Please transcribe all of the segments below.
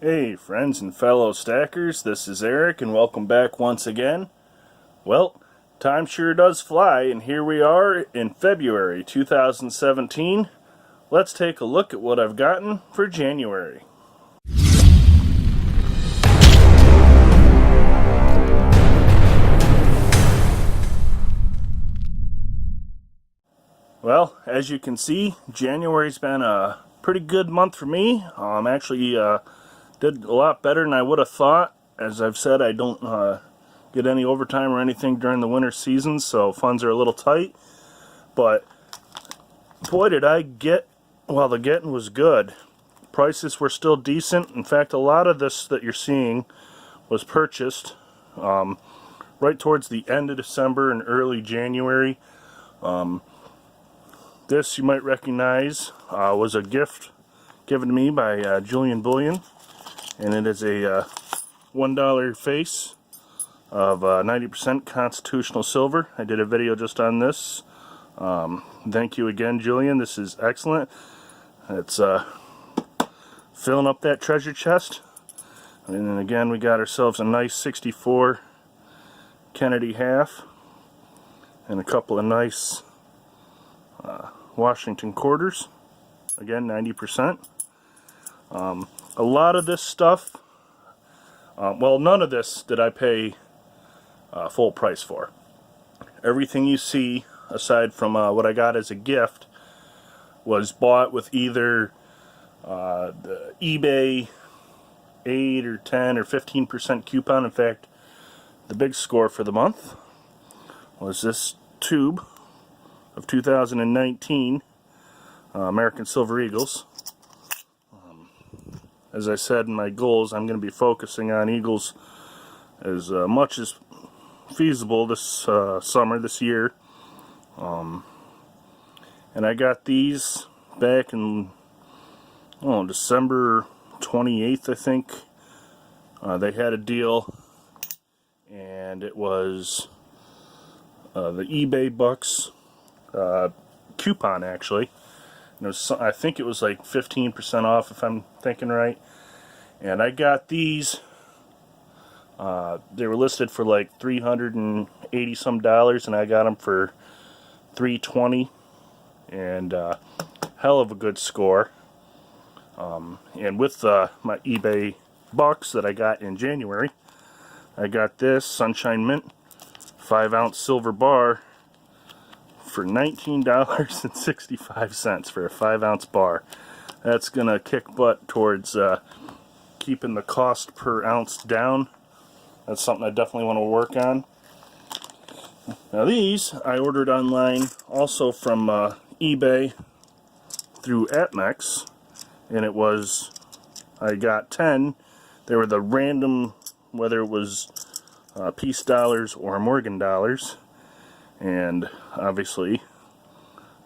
Hey friends and fellow stackers, this is Eric and welcome back once again. Well, time sure does fly and here we are in February 2017. Let's take a look at what I've gotten for January. Well, as you can see, January's been a pretty good month for me. Actually did a lot better than I would have thought. As I've said, I don't get any overtime or anything during the winter season, so funds are a little tight. But boy, did I get, well, the getting was good. Prices were still decent. In fact, a lot of this that you're seeing was purchased right towards the end of December and early January. This you might recognize was a gift given to me by Julian Bullion, and it is a $1 face of 90% constitutional silver. I did a video just on this. Thank you again, Julian. This is excellent. It's filling up that treasure chest. And then again, we got ourselves a nice 64 Kennedy half and a couple of nice Washington quarters. Again, 90%. A lot of this stuff, well, none of this did I pay full price for. Everything you see, aside from what I got as a gift, was bought with either the eBay 8 or 10 or 15% coupon. In fact, the big score for the month was this tube of 2019 American Silver Eagles. As I said in my goals, I'm going to be focusing on Eagles as much as feasible this summer, this year. And I got these back in December 28th, I think. They had a deal, and it was the eBay bucks coupon, actually. And it was, I think it was like 15% off, if I'm thinking right. And I got these. They were listed for like $380 some, and I got them for $320, and hell of a good score. And with my eBay bucks that I got in January, I got this Sunshine Mint 5-ounce silver bar for $19.65 for a 5-ounce bar. That's gonna kick butt towards keeping the cost per ounce down. That's something I definitely want to work on. Now these I ordered online also from eBay through APMEX, and it was, I got 10. They were the random, whether it was Peace dollars or Morgan dollars, and obviously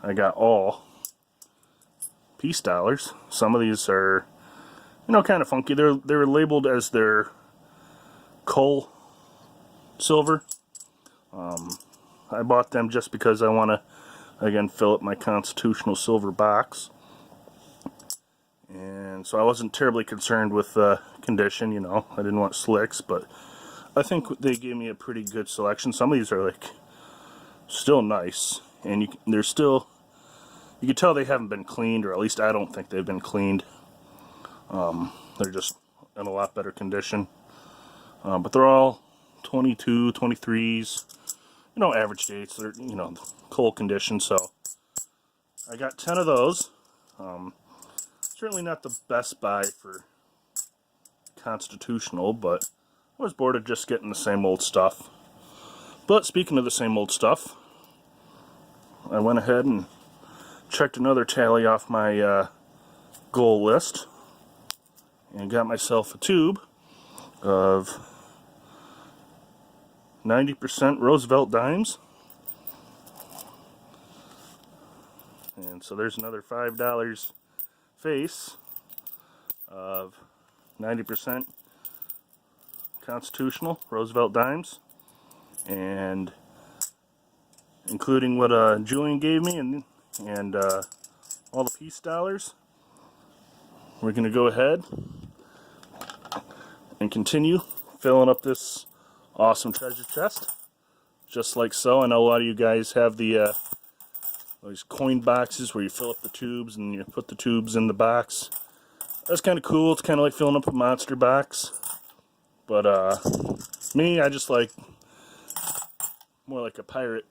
I got all Peace dollars. Some of these are, kind of funky. They're labeled as their Cull silver. I bought them just because I want to, again, fill up my constitutional silver box. And so I wasn't terribly concerned with condition, I didn't want slicks, but I think they gave me a pretty good selection. Some of these are like still nice, and they're still, you can tell they haven't been cleaned, or at least I don't think they've been cleaned. They're just in a lot better condition. But they're all 22, 23s, average dates. They're, cold condition, so I got 10 of those. Certainly not the best buy for constitutional, but I was bored of just getting the same old stuff. But speaking of the same old stuff, I went ahead and checked another tally off my goal list and got myself a tube of 90% Roosevelt dimes. And so there's another $5 face of 90% constitutional Roosevelt dimes, and including what Julian gave me and all the Peace dollars, we're going to go ahead and continue filling up this awesome treasure chest, just like so. I know a lot of you guys have the these coin boxes where you fill up the tubes and you put the tubes in the box. That's kind of cool. It's kind of like filling up a monster box. But me, I just like more like a pirate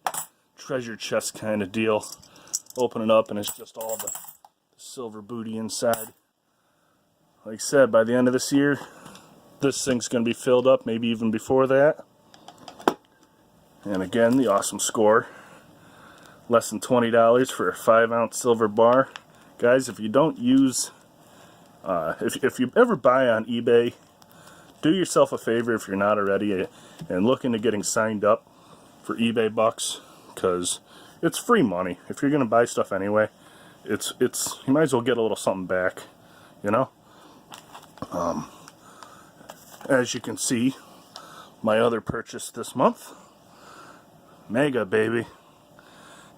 treasure chest kind of deal. Open it up and it's just all the silver booty inside. Like I said, by the end of this year, this thing's going to be filled up, maybe even before that. And again, the awesome score. Less than $20 for a 5-ounce silver bar. Guys, if you don't use, if you ever buy on eBay, do yourself a favor if you're not already and look into getting signed up for eBay bucks, because it's free money. If you're going to buy stuff anyway, it's you might as well get a little something back, you know. As you can see, my other purchase this month, Mega baby.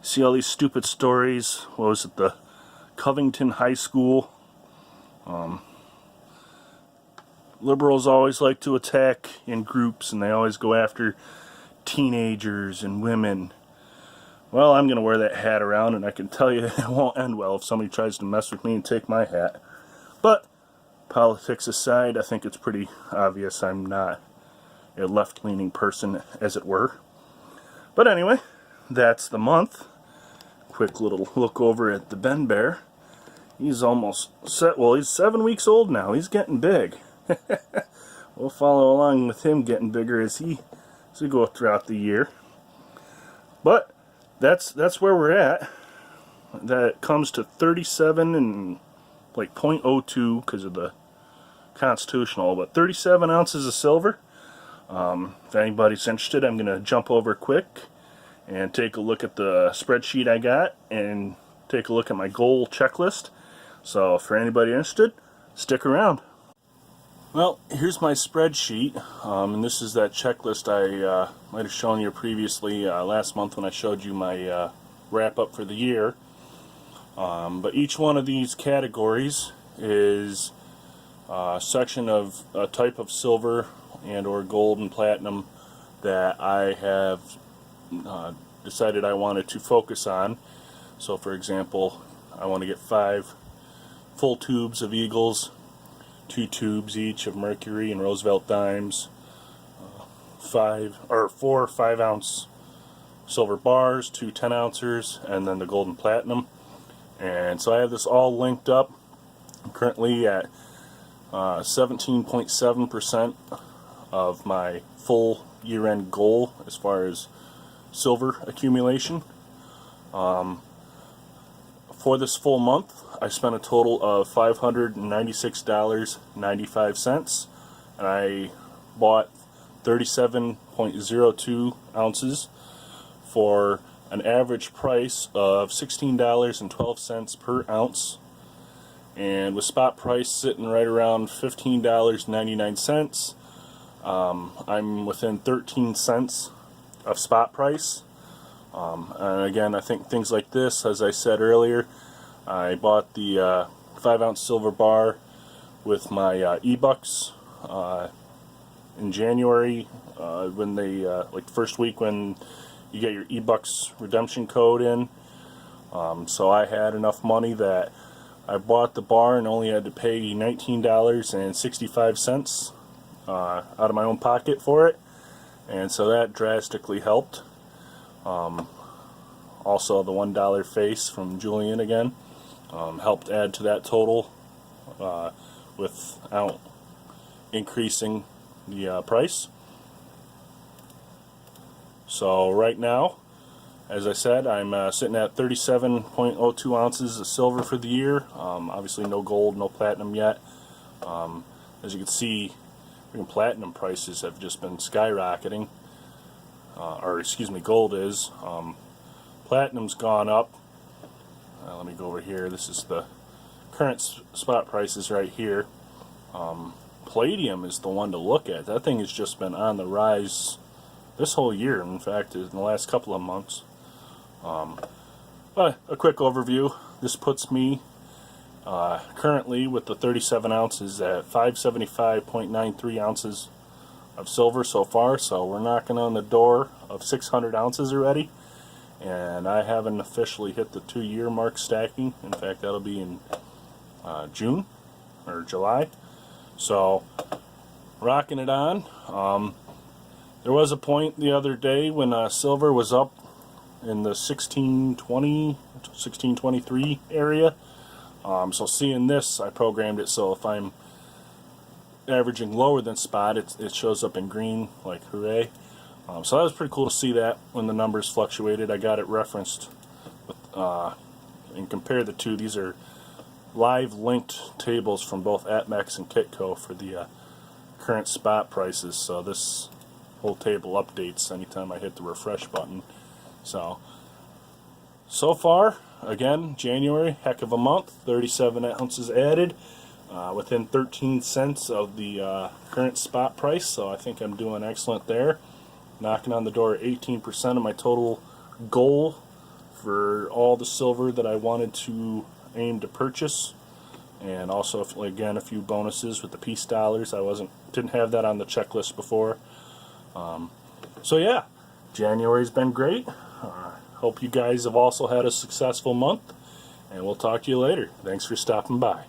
See all these stupid stories. What was it, the Covington High School? Liberals always like to attack in groups, and they always go after teenagers and women. Well, I'm going to wear that hat around, and I can tell you it won't end well if somebody tries to mess with me and take my hat. But politics aside, I think it's pretty obvious I'm not a left-leaning person, as it were. But anyway, that's the month. Quick little look over at the Ben Bear. He's almost set. Well, he's 7 weeks old now. He's getting big. We'll follow along with him getting bigger as we go throughout the year. But that's where we're at. That comes to 37 and like 0.02 because of the constitutional, but 37 ounces of silver. If anybody's interested, I'm going to jump over quick and take a look at the spreadsheet I got and take a look at my goal checklist. So for anybody interested, stick around. Well, here's my spreadsheet, and this is that checklist I might have shown you previously last month when I showed you my wrap up for the year. But each one of these categories is a section of a type of silver and or gold and platinum that I have decided I wanted to focus on. So for example, I want to get 5 full tubes of Eagles, 2 tubes each of Mercury and Roosevelt dimes, 4 5-ounce silver bars, 2 10-ouncers, and then the gold and platinum. And so I have this all linked up. I'm currently at 17.7% of my full year-end goal as far as silver accumulation. For this full month, I spent a total of $596.95, and I bought 37.02 ounces for an average price of $16.12 per ounce, and with spot price sitting right around $15.99, I'm within 13 cents of spot price. And again, I think things like this, as I said earlier, I bought the 5-ounce silver bar with my E-Bucks in January, when they like the first week when you get your E-Bucks redemption code in. So I had enough money that I bought the bar and only had to pay $19.65 out of my own pocket for it, and so that drastically helped. Also, the $1 face from Julian again helped add to that total without increasing the price. So right now, as I said, I'm sitting at 37.02 ounces of silver for the year. Obviously no gold, no platinum yet. As you can see, platinum prices have just been skyrocketing. Or excuse me, gold is. Platinum's gone up. Let me go over here. This is the current spot prices right here. Palladium is the one to look at. That thing has just been on the rise this whole year. In fact, in the last couple of months. But a quick overview. This puts me Currently, with the 37 ounces at 575.93 ounces of silver so far, so we're knocking on the door of 600 ounces already, and I haven't officially hit the 2-year mark stacking. In fact, that'll be in June or July. So rocking it on. There was a point the other day when silver was up in the 1620, 1623 area. So seeing this, I programmed it so if I'm averaging lower than spot, it shows up in green, like hooray. So that was pretty cool to see that when the numbers fluctuated. I got it referenced with, and compare the two. These are live linked tables from both APMEX and Kitco for the current spot prices. So this whole table updates anytime I hit the refresh button. So far, again, January, heck of a month. 37 ounces added, within 13 cents of the current spot price. So I think I'm doing excellent there. Knocking on the door at 18% of my total goal for all the silver that I wanted to aim to purchase. And also, again, a few bonuses with the peace dollars. I didn't have that on the checklist before. So yeah, January's been great. Hope you guys have also had a successful month, and we'll talk to you later. Thanks for stopping by.